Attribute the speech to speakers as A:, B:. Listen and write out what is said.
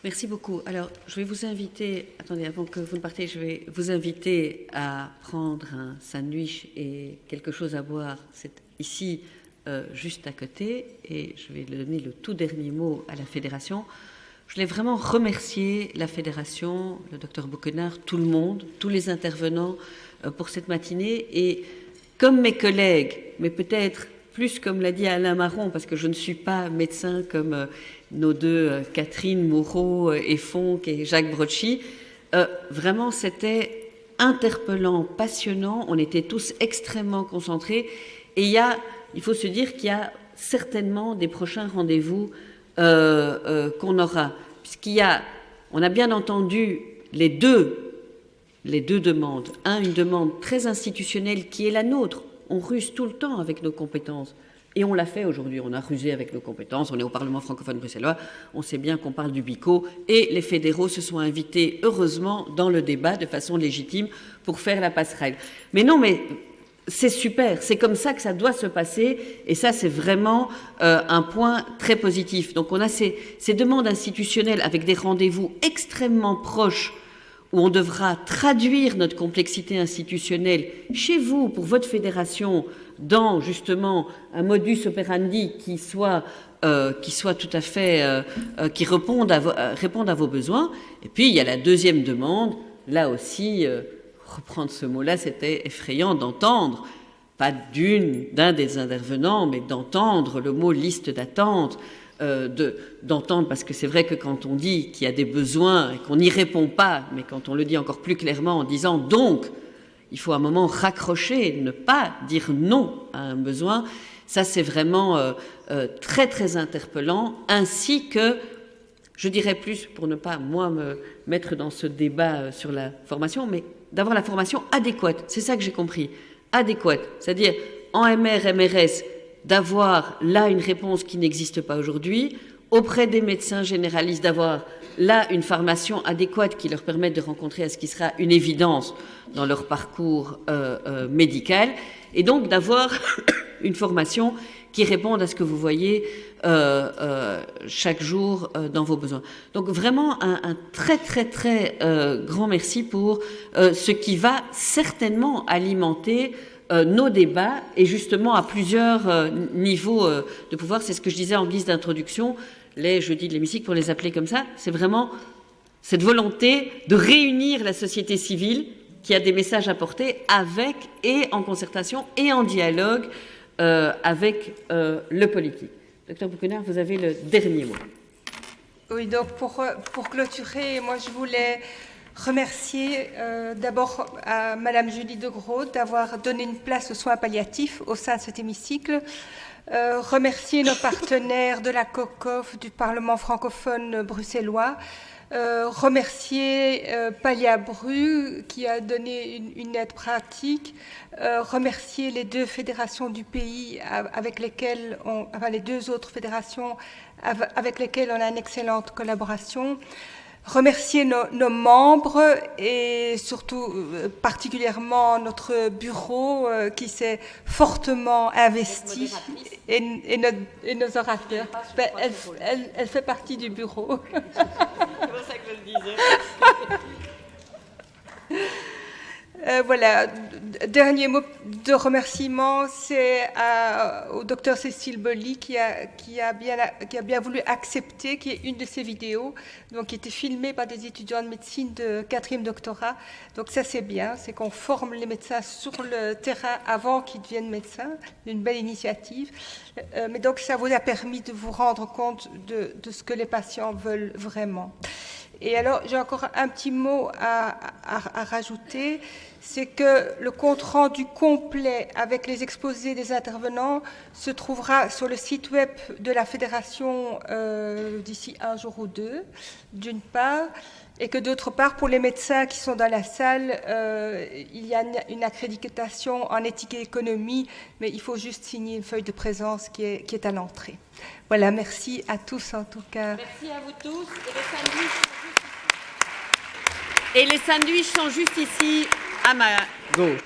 A: Merci beaucoup. Alors, je vais vous inviter, attendez, avant que vous ne partez, je vais vous inviter à prendre un sandwich et quelque chose à boire. C'est ici, juste à côté, et je vais donner le tout dernier mot à la Fédération. Je voulais vraiment remercier la Fédération, le docteur Bouquenard, tout le monde, tous les intervenants pour cette matinée. Et comme mes collègues, mais peut-être plus comme l'a dit Alain Marron, parce que je ne suis pas médecin comme nos deux Catherine Moreau et Fonck et Jacques Brocchi, vraiment c'était interpellant, passionnant, on était tous extrêmement concentrés. Et il faut se dire qu'il y a certainement des prochains rendez-vous qu'on aura, on a bien entendu les deux demandes. Une demande très institutionnelle qui est la nôtre. On ruse tout le temps avec nos compétences. Et on l'a fait aujourd'hui, on a rusé avec nos compétences, on est au Parlement francophone bruxellois, on sait bien qu'on parle du BICO, et les fédéraux se sont invités, heureusement, dans le débat de façon légitime pour faire la passerelle. Mais non, mais c'est super, c'est comme ça que ça doit se passer, et ça c'est vraiment un point très positif. Donc on a ces demandes institutionnelles avec des rendez-vous extrêmement proches, où on devra traduire notre complexité institutionnelle chez vous, pour votre fédération, dans justement un modus operandi qui soit tout à fait, qui réponde à vos besoins. Et puis il y a la deuxième demande, là aussi, reprendre ce mot-là, c'était effrayant d'entendre, pas d'un des intervenants, mais d'entendre le mot liste d'attente, d'entendre, parce que c'est vrai que quand on dit qu'il y a des besoins et qu'on n'y répond pas, mais quand on le dit encore plus clairement en disant donc, il faut à un moment raccrocher, ne pas dire non à un besoin, ça c'est vraiment très très interpellant, ainsi que, je dirais plus, pour ne pas moi me mettre dans ce débat sur la formation, mais d'avoir la formation adéquate, c'est ça que j'ai compris, adéquate, c'est-à-dire en MR, MRS, d'avoir là une réponse qui n'existe pas aujourd'hui, auprès des médecins généralistes, d'avoir là une formation adéquate qui leur permette de rencontrer ce qui sera une évidence dans leur parcours médical, et donc d'avoir une formation qui réponde à ce que vous voyez chaque jour dans vos besoins. Donc vraiment un très très très grand merci pour ce qui va certainement alimenter nos débats, et justement à plusieurs niveaux de pouvoir. C'est ce que je disais en guise d'introduction, les jeudis de l'hémicycle, pour les appeler comme ça, c'est vraiment cette volonté de réunir la société civile qui a des messages à porter avec, et en concertation et en dialogue avec le politique. Docteur Bouquenard, vous avez le dernier mot.
B: Oui, donc pour clôturer, moi je voulais remercier d'abord à Madame Julie Degraux d'avoir donné une place aux soins palliatifs au sein de cet hémicycle. Remercier nos partenaires de la COCOF, du Parlement francophone bruxellois. Remercier Palliabru qui a donné une aide pratique. Remercier les deux fédérations du pays avec lesquelles les deux autres fédérations avec lesquelles on a une excellente collaboration. Remercier nos membres et surtout particulièrement notre bureau qui s'est fortement investi, et nos orateurs. Elle fait partie du bureau.
A: C'est pour ça que je le disais.
B: Voilà, dernier mot de remerciement, c'est au docteur Cécile Bolly qui a bien voulu accepter qu'il y ait une de ses vidéos, donc qui était filmée par des étudiants de médecine de 4e doctorat. Donc ça c'est bien, c'est qu'on forme les médecins sur le terrain avant qu'ils deviennent médecins, une belle initiative. Mais donc ça vous a permis de vous rendre compte de ce que les patients veulent vraiment. Et alors, j'ai encore un petit mot à rajouter, c'est que le compte-rendu complet avec les exposés des intervenants se trouvera sur le site web de la Fédération d'ici un jour ou deux, d'une part, et que d'autre part, pour les médecins qui sont dans la salle, il y a une accréditation en éthique et économie, mais il faut juste signer une feuille de présence qui est à l'entrée. Voilà, merci à tous en tout cas.
A: Merci à vous tous. Et les sandwichs sont juste ici à ma gauche.